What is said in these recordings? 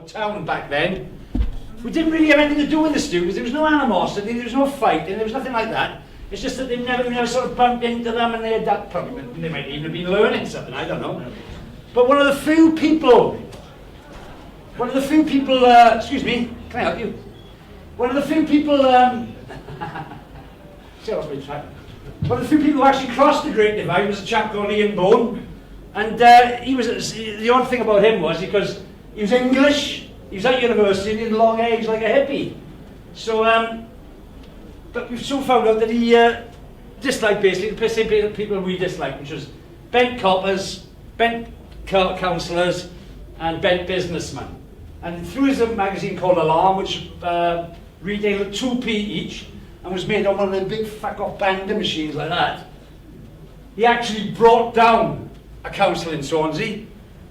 or town back then. We didn't really have anything to do with the students. There was no animosity, there was no fighting, there was nothing like that. It's just that we never sort of bumped into them, and they had that problem. They might even have been learning something, I don't know. But one of the few people, excuse me, can I help you? One of the few people, one of the few people who actually crossed the Great Divide was a chap called Ian Bone. And the odd thing about him was because he was English, he was at university, and he had long hair, he was like a hippie. So, but we've soon found out that he disliked basically the same people we disliked, which was bent coppers, bent councillors, and bent businessmen. And through his magazine called Alarm, which retailed at 2p each, and was made on one of the big fuck-off banding machines like that, he actually brought down a council in Swansea.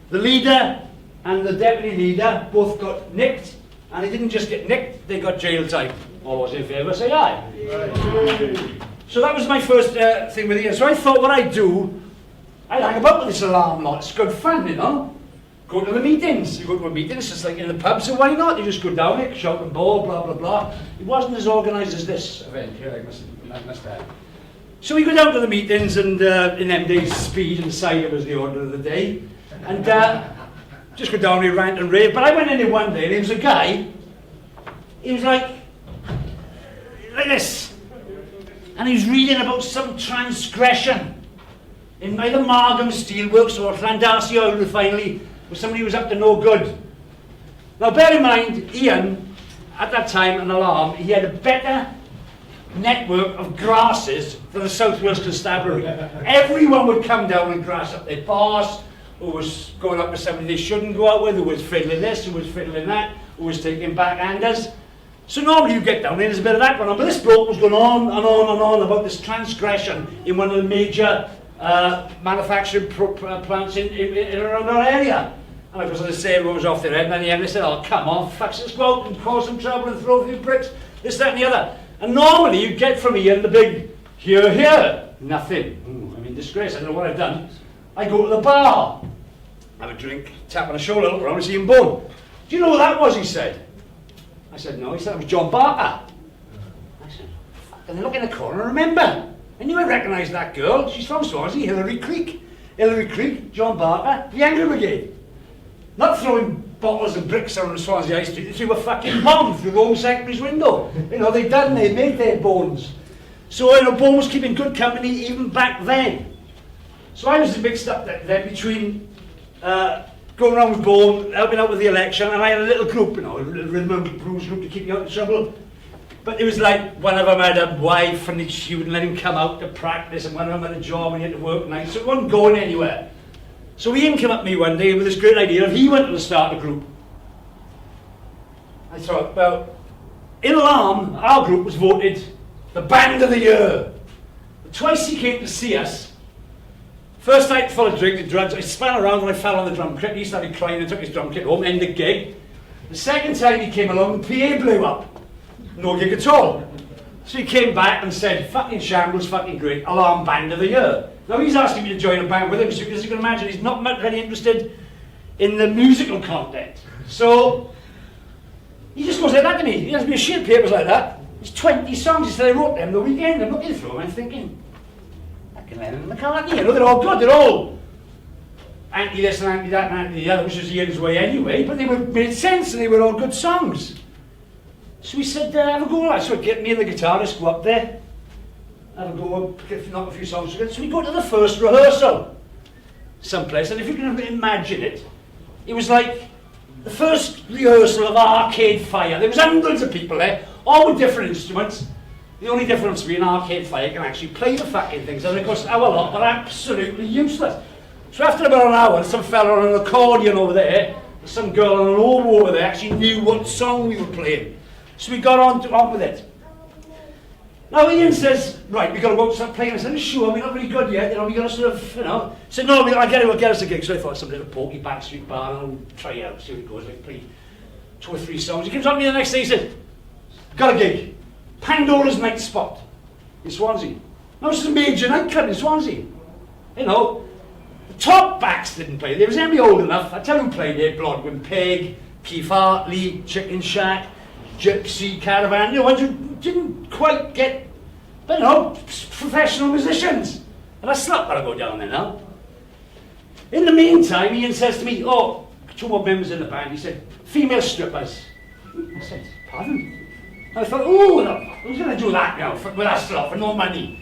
The leader and the deputy leader both got nicked, and they didn't just get nicked, they got jail time. All those in favour say aye. Right. So that was my first thing with Ian. So I thought what I'd do, I'd hang about with this Alarm lot. It's good fun, you know. Go to the meetings. You go to a meeting, it's just like in the pub, so why not? You just go down there, shout and ball, blah, blah, blah. It wasn't as organised as this event here, I must add. So we go down to the meetings, and in them days, speed and cider was the order of the day. And just go down here, rant and rave. But I went in there one day, and there was a guy, he was like this. And he was reading about some transgression in either Margam Steelworks or Llandasi Oil Refinery, where somebody was up to no good. Now bear in mind, Ian, at that time, an Alarm, he had a better network of grasses than the South Wales Constabulary. Everyone would come down and grass up their boss, who was going up with somebody they shouldn't go out with, who was fiddling this, who was fiddling that, who was taking backhanders. So normally you get down there, there's a bit of that going on, but this bloke was going on and on and on about this transgression in one of the major manufacturing plants in around our area. And of course, as I say, everyone was off their head, and then the end they said, oh, come on, fucks, let's go out and cause some trouble and throw a few bricks, this, that, and the other. And normally you get from Ian the big, here, here, nothing. Ooh, I mean, disgrace, I don't know what I've done. I go to the bar, have a drink, tap on the shoulder, look around and see him Bone. Do you know who that was, he said? I said, no. He said, it was John Barker. I said, fuck, and then look in the corner, remember. I knew I recognised that girl. She's from Swansea, Hilary Creek. Hilary Creek, John Barker, the Angry Brigade. Not throwing bottles and bricks around the Swansea High Street, they threw a fucking bomb through the Home Secretary's window. You know, they made their bones. So, you know, Bone was keeping good company even back then. So I was mixed up then between going around with Bone, helping out with the election, and I had a little group, you know, a little rhythm and blues group to keep me out of trouble. But it was like one of them had a wife and she wouldn't let him come out to practice, and one of them had a job and he had to work nights, so it wasn't going anywhere. So Ian came up to me one day with this great idea of he wanted to start a group. I thought, well, in Alarm, our group was voted the Band of the Year. Twice he came to see us. First night full of drink and drugs, I spun around and I fell on the drum kit. He started crying and took his drum kit home, end the gig. The second time he came along, the PA blew up. No gig at all. So he came back and said, fucking shambles, fucking great, Alarm Band of the Year. Now he's asking me to join a band with him, so as you can imagine, he's not very interested in the musical content. So he just goes like that to me. He has me a sheet of papers like that. There's 20 songs. He said, I wrote them the weekend. I'm looking through them, I'm thinking, Lennon and McCartney, you know, they're all good, they're all anti this and anti that and anti the other, which was Ian's way anyway, but they made sense and they were all good songs. So we said, have a go, lads. So get me and the guitarist, go up there, have a go, knock a few songs together. So we go to the first rehearsal someplace, and if you can imagine it, it was like the first rehearsal of Arcade Fire. There was hundreds of people there, all with different instruments. The only difference being Arcade Fire can actually play the fucking things, and of course our lot were absolutely useless. So after about an hour, some fella on an accordion over there, some girl on an oboe over there actually knew what song we were playing. So we got on with it. Now Ian says, right, we got to go start playing. I said, sure, we're not very good yet, you know, we got to sort of, you know. I said, no, I'll get us a gig. So I thought some little pokey backstreet bar, and I'll try it out, see how it goes, like play 2 or 3 songs. He comes on to me the next day, he said, got a gig. Pandora's Night Spot in Swansea. Now this is a major nightclub in Swansea. You know, the top backs didn't play. There was anybody old enough. I tell you who played there, Blodwyn Peg, Keith Hartley, Chicken Shack, Gypsy Caravan, you know, ones who didn't quite get, but you know, professional musicians. And I slapped that I go down there now. In the meantime, Ian says to me, oh, 2 more members in the band, he said, female strippers. I said, pardon? I thought, oh, no, who's going to do that now with that stuff for no money?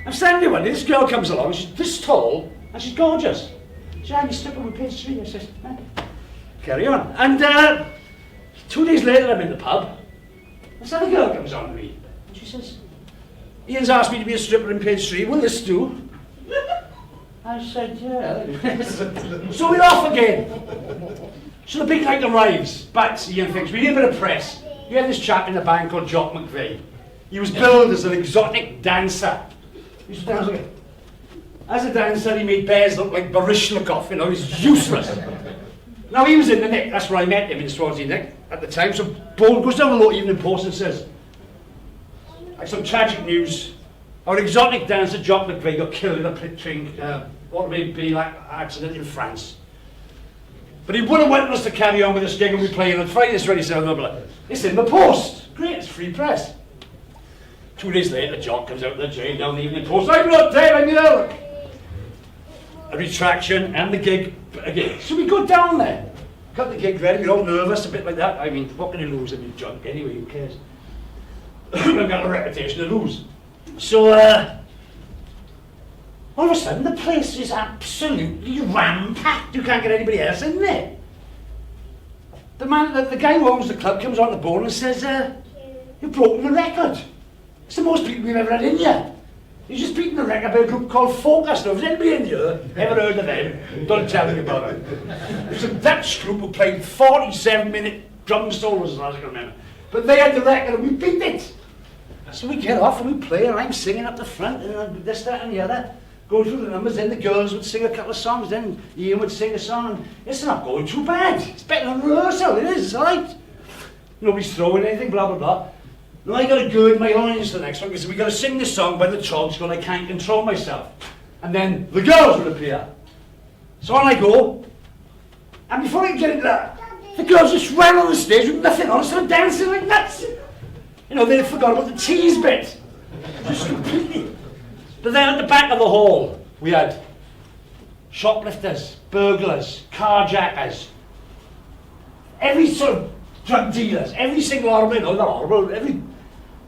I'm standing there, this girl comes along, she's this tall, and she's gorgeous. She said, I'm a stripper with page 3. I said, eh, carry on. And 2 days later, I'm in the pub. This other girl comes on to me, and she says, Ian's asked me to be a stripper in page 3, will this do? I said, yeah. So we're off again. So the big night arrives, but Ian thinks, we need a bit of press. We had this chap in the band called Jock McVeigh. He was billed as an exotic dancer. He used to dance like, as a dancer, he made bears look like Baryshnikov, you know, he's useless. Now he was in the Nick, that's where I met him in Swansea Nick at the time. So Paul goes down the low evening post and says, like some tragic news, our exotic dancer Jock McVeigh got killed in a pit-train automobile accident in France. But he would have wanted us to carry on with this gig and we playing on Friday, this ready, so blah, blah. It's in the post. Great, it's free press. 2 days later, Jock comes out of the jail down the evening post. I'm not dead, I'm here. A retraction and the gig again. So we go down there, got the gig ready, we're all nervous, a bit like that. I mean, what can you lose if you're drunk anyway, who cares? We've got a reputation to lose. So, all of a sudden, the place is absolutely ram-packed. You can't get anybody else in there. The guy who owns the club comes on the board and says, you've broken the record. It's the most people we've ever had in here. He's just beaten the record by a group called Focus. Now, has anybody in here ever heard of them? Don't tell me about it. It's a Dutch group who played 47-minute drum solos, as I can remember. But they had the record and we beat it. So we get off and we play, and I'm singing up the front, and this, that, and the other. Go through the numbers, then the girls would sing a couple of songs, then Ian would sing a song, and it's not going too bad. It's better than rehearsal, it is, it's alright. Nobody's throwing anything, blah, blah, blah. Now I got to gird my loins to the next one, because we got to sing this song by the Trogs called I Can't Control Myself. And then the girls would appear. So on I go, and before I can get into that, the girls just ran on the stage with nothing on, started dancing like nuts. You know, they forgot about the tease bit. Just completely. But then at the back of the hall, we had shoplifters, burglars, carjackers, every sort of drug dealers, every single horrible, no, not horrible, every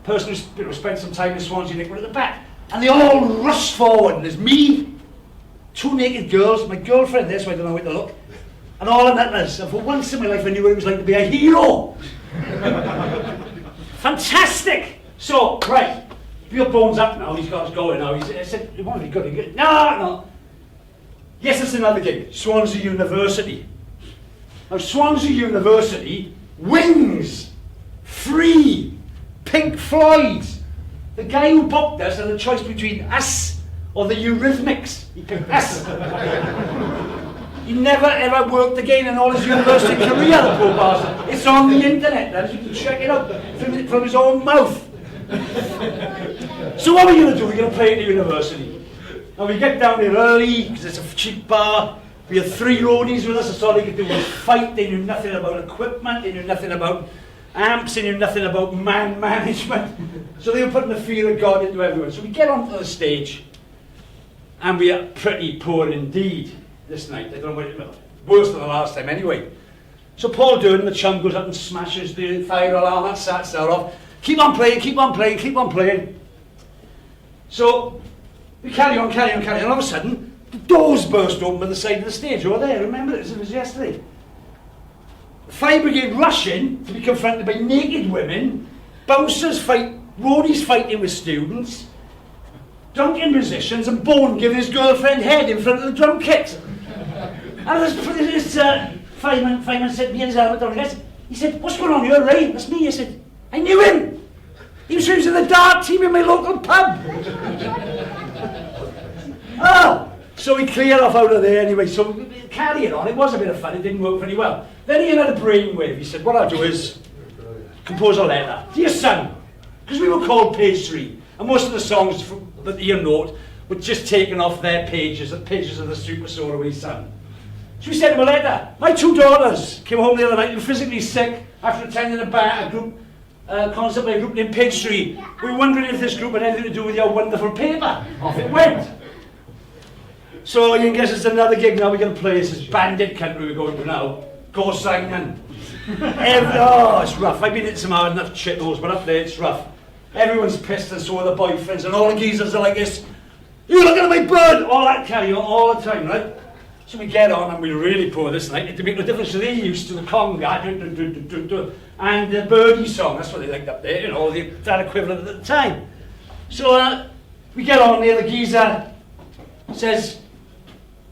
person who's spent some time in Swansea Nick were at the back. And they all rushed forward, and there's me, 2 naked girls, my girlfriend there, so I don't know where to look, and all the nutters. And for once in my life, I knew what it was like to be a hero. Fantastic! So, right. Your bones up now, he's got us going now. I said, it won't be good. No. Yes, it's another gig. Swansea University. Now, Swansea University wins free Pink Floyd. The guy who booked us had a choice between us or the Eurythmics. He picked us. He never ever worked again in all his university career, the poor bastard. It's on the internet, lads. You can check it out from his own mouth. So what are we going to do? We're going to play at the university. Now we get down there early, because it's a cheap bar. We had 3 roadies with us, that's all they could do was fight. They knew nothing about equipment, they knew nothing about amps, they knew nothing about man management. So they were putting the fear of God into everyone. So we get onto the stage, and we are pretty poor indeed this night. I don't know what it was. Worse than the last time anyway. So Paul Durden, the chum, goes up and smashes the fire alarm, that starts that off. Keep on playing, keep on playing, keep on playing. So we carry on, and all of a sudden, the doors burst open by the side of the stage over there. Remember it was yesterday. The fire brigade rush in to be confronted by naked women, bouncers fight, roadies fighting with students, drunken musicians, and Bone giving his girlfriend head in front of the drum kit. And this fireman said to me in his helmet on, he said, what's going on here, Ray? That's me. I said, I knew him. He was in the dart team in my local pub. So we cleared off out of there anyway. So we carry it on. It was a bit of fun. It didn't work very well. Then he had a brainwave. He said, what I'll do is compose a letter. Dear son, because we were called Page 3, and most of the songs that Ian wrote were just taken off their pages, the pages of the Super Solar Son. So we sent him a letter. My 2 daughters came home the other night and were physically sick after attending a group concert by a group named Page 3. We were wondering if this group had anything to do with your wonderful paper. Off it went. So you can guess it's another gig now we're going to play. This is Bandit Country we're going to now. Go Simon. Oh, it's rough. I've been in some hard enough shitholes, but up there it's rough. Everyone's pissed and so are the boyfriends, and all the geezers are like this. You looking at my bird? All that carry on all the time, right? So we get on and we're really poor this night. It make no difference to they used to the conga and the birdie song. That's what they liked up there, you know, that equivalent at the time. So we get on there, the geezer says,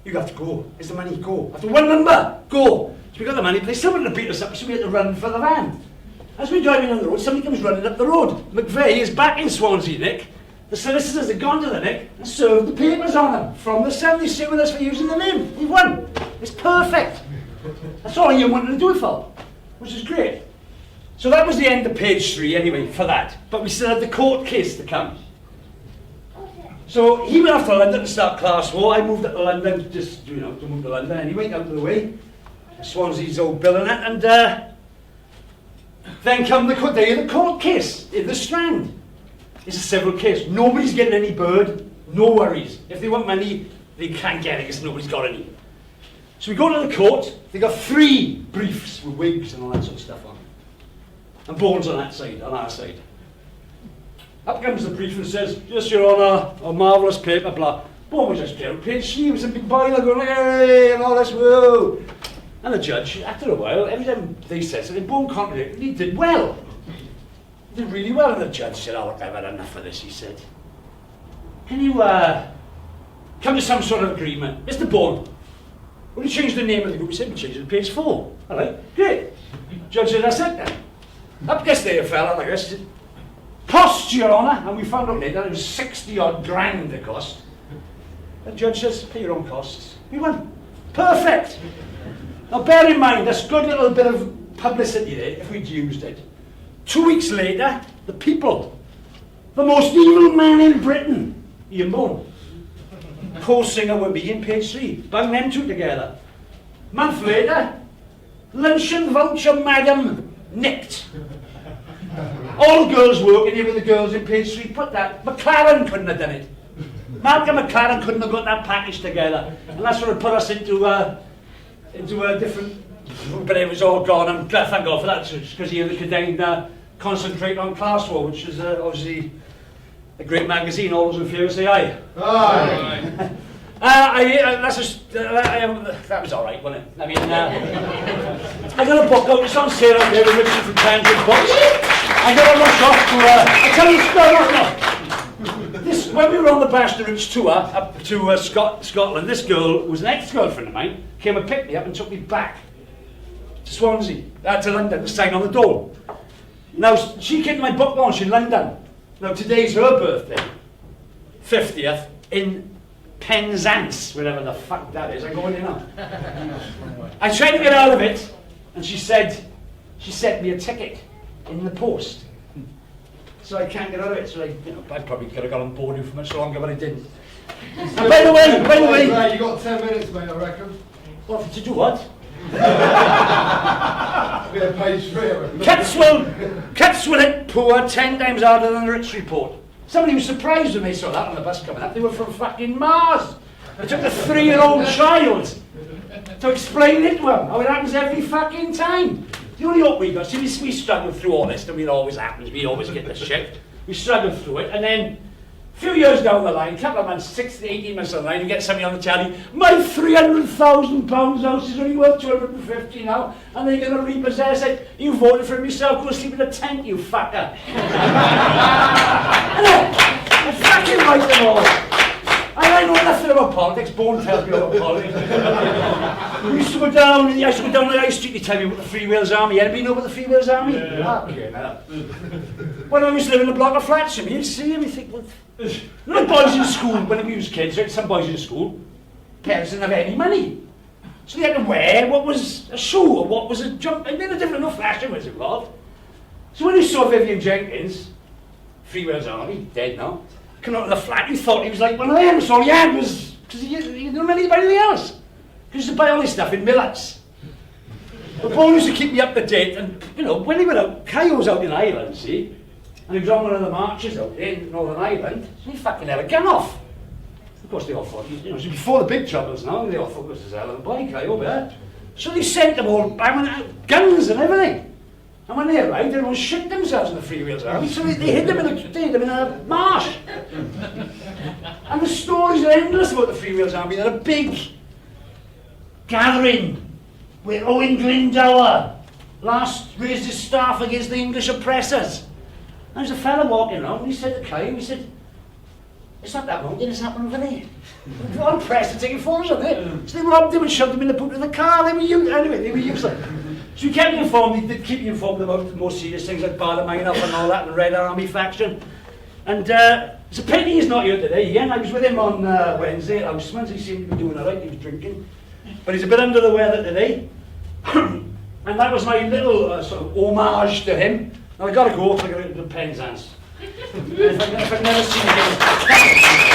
you have to go. Is the money? Go. After one number, go. So we got the money, but they still wanted to beat us up, so we had to run for the van. As we're driving on the road, somebody comes running up the road. McVeigh is back in Swansea, Nick. The solicitors had gone to the Nick and served the papers on him. From the Sun, they sit with us for using the name. We've won. It's perfect. That's all you wanted to do it for, which is great. So that was the end of Page 3 anyway, for that. But we still had the court case to come. So he went off to London to start Class 4. I moved up to London, just, you know, to move to London anyway, out of the way. Swansea's old bill and that, and then come the day of the court case in the Strand. It's a civil case. Nobody's getting any bird, no worries. If they want money, they can't get it because nobody's got any. So we go to the court, they got 3 briefs with wigs and all that sort of stuff on. And Bones on that side, on our side. Up comes the brief and says, yes, Your Honour, a marvellous paper, blah. Bone was just there, Page 3 was a big boiler going, hey, and all this, whoa. And the judge, after a while, every time they said something, Bone contradicted, he did well. He did really well, and the judge said, oh, look, I've had enough of this, he said. Can you come to some sort of agreement? Mr. Bone, will you change the name of the group? He said, we changed it to Page 4. All right, great. Judge said, that's it then. Up gets there a fella like this, he said, cost, Your Honour, and we found out later it was 60-odd grand it cost. The judge says, pay your own costs. We won. Perfect. Now bear in mind, this good little bit of publicity there, if we'd used it. 2 weeks later, the People, the most evil man in Britain, Ian Bone, co-singer with me in Page 3, bang them 2 together. Month later, luncheon voucher madam nicked. All the girls working here with the girls in Page 3 put that. McLaren couldn't have done it. Malcolm McLaren couldn't have got that package together. And that's what put us into a different, but it was all gone. I'm glad, thank God for that, because he could then concentrate on Class 4, which is obviously a great magazine. All those in favour say aye. Aye. That was all right, wasn't it? I mean, I got a book out, it's on sale out there, Richard from Tangent Books. I got a rush off to, I tell you, this, when we were on the Bastard Roots tour up to Scotland, this girl was an ex-girlfriend of mine, came and picked me up and took me back to Swansea, to London, to sign on the door. Now, she came to my book launch in London. Now, today's her birthday, 50th, in Penzance, wherever the fuck that is. I'm going in now. I tried to get out of it, and she sent me a ticket in the post. So I can't get out of it. So I probably could have got on board for much longer, but I didn't. And by the way, you got 10 minutes, mate, I reckon. What to do? What? Yeah, Page 3, I reckon. Catswell poor 10 times harder than the Rich Report. Somebody was surprised when they saw that on the bus coming up. They were from fucking Mars. It took a 3-year-old child to explain it to them. How it happens every fucking time. The only hope we got, see, we struggled through all this, and it always happens, we always get the shit. We struggled through it, and then a few years down the line, a couple of months, 16, 18 months down the line, you get somebody on the telly, my £300,000 house is only worth 250 now, and they're going to repossess it. You voted for him yourself, go sleep in a tent, you fucker. I fucking like them all. I know nothing about politics, Bone tells me about politics. I used to go down the high street, they tell me about the Free Wales Army. Anybody know about the Free Wales Army? Yeah. Okay, now. When I used to live in a block of flats, you'd see them, you think, well, like boys in school, when we was kids, right, some boys in school, parents didn't have any money. So they had to wear what was a shoe or what was a jump, and then a different, no fashion was involved. So when you saw Vivian Jenkins, Free Wales Army, dead now, come out of the flat, you thought he was like one of them, so all he had was, because he didn't know anybody else. used to buy all this stuff in Millards. But Paul used to keep me up to date, and you know, when he went out, Kai was out in Ireland, see, and he was on one of the marches out there in Northern Ireland, and he fucking had a gun off. Of course they all thought, you know, it was before the big troubles now, and they all thought it was hell of a boy, Kai over there. So they sent them all banging out guns and everything. And when they arrived, everyone shit themselves in the Freewheels Army, so they hid them in a marsh. And the stories are endless about the Freewheels Army. They're a big gathering where Owen Glendower last raised his staff against the English oppressors. And there was a fella walking around, and he said to Kai, he said, "It's not that mountain, it's happening over there." All press are taking photos of it. So they robbed him and shoved him in the boot of the car. They were useless. So we kept you informed, he did keep you informed about the more serious things like Ballymena and all that, the Red Army faction. And it's a pity he's not here today. Again, I was with him on Wednesday at Houseman's. He seemed to be doing alright, he was drinking. But he's a bit under the weather today. And that was my little sort of homage to him. Now I gotta go, so I gotta go to Penzance. If I've never seen him again.